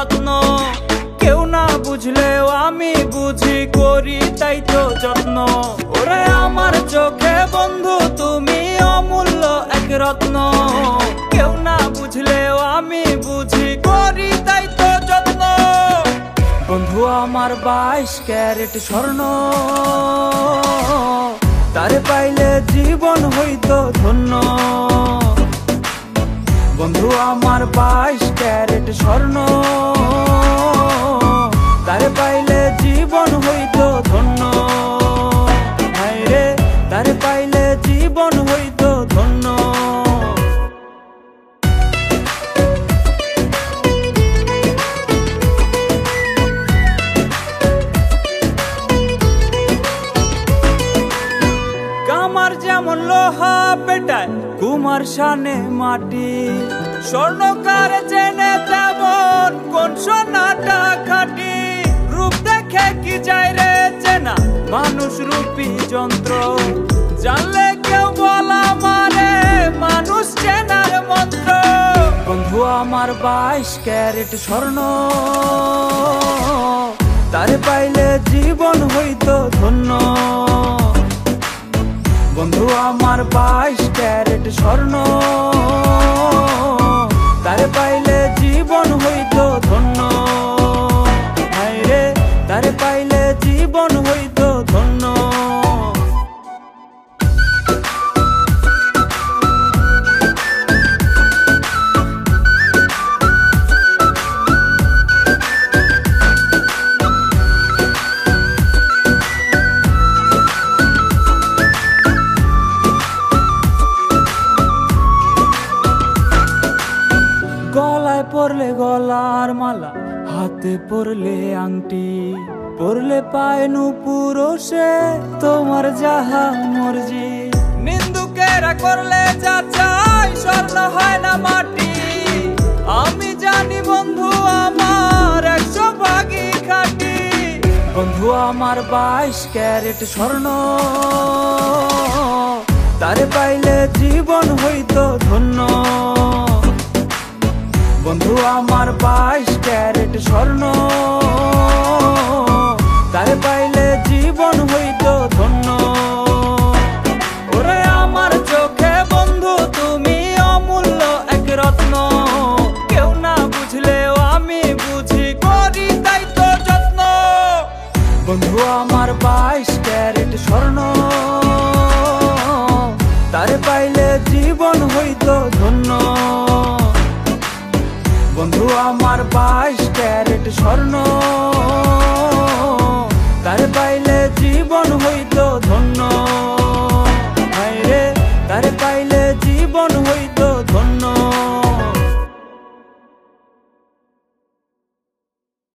রত্ন। কেউ না বুঝলেও আমি বুঝি, করি তাই তো যত্ন। ওরে আমার চোখে বন্ধু তুমি অমূল্য এক রত্ন। কেউ না বুঝলেও আমি বুঝি, করি তাই তো যত্ন। বন্ধু আমার 22 ক্যারেট স্বর্ণ, তারে পাইলে জীবন হইতো ধন্য। বন্ধু আমার 22 ক্যারেট স্বর্ণ, তারে পাইলে জীবন হইতো ধন্য। হায়রে তারে পাইলে জীবন হইতো ধন্য। কামার যেমন লোহা পেটায়, কুমার শানে মাটি। স্বর্ণকার চেনে তেমন কোন সোনাটা খাঁটি। রূপ দেখে কি যায় রে চেনা, মানুষ রূপী যন্ত্র। জানলে কেউ বলা মারে, মানুষ চেনার মন্ত্র। বন্ধু আমার 22 ক্যারেট স্বর্ণ, তারে পাইলে জীবন হইতো ধন্য। বন্ধু আমার 22 ক্যারেট স্বর্ণ, তারে পাইলে জীবন হইতো ধন্য। হায়রে তারে পাইলে জীবন হইতো ধন্য। গলায় পরলে গলার মালা, হাতে পরলে আংটি। পরলে পায় নূপুর সে তোমার যাহা মর্জি। নিন্দুকেরা করলে যা চাই, স্বর্ণ হয় না মাটি। আমি জানি বন্ধু আমার 100 ভাগই খাঁটি। বন্ধু আমার 22 ক্যারেট স্বর্ণ, তারে পাইলে জীবন হইতো ধন্য। বন্ধু আমার 22 ক্যারেট স্বর্ণ, তারে পাইলে জীবন হইতো ধন্য। ওরে আমার চোখে বন্ধু তুমি অমূল্য এক রত্ন। কেউ না বুঝলেও আমি বুঝি, করি তাই তো যত্ন। বন্ধু আমার 22 ক্যারেট স্বর্ণ, তারে পাইলে জীবন হইতো ধন্য। বন্ধু আমার 22 ক্যারেট স্বর্ণ, তারে পাইলে জীবন হইতো ধন্য।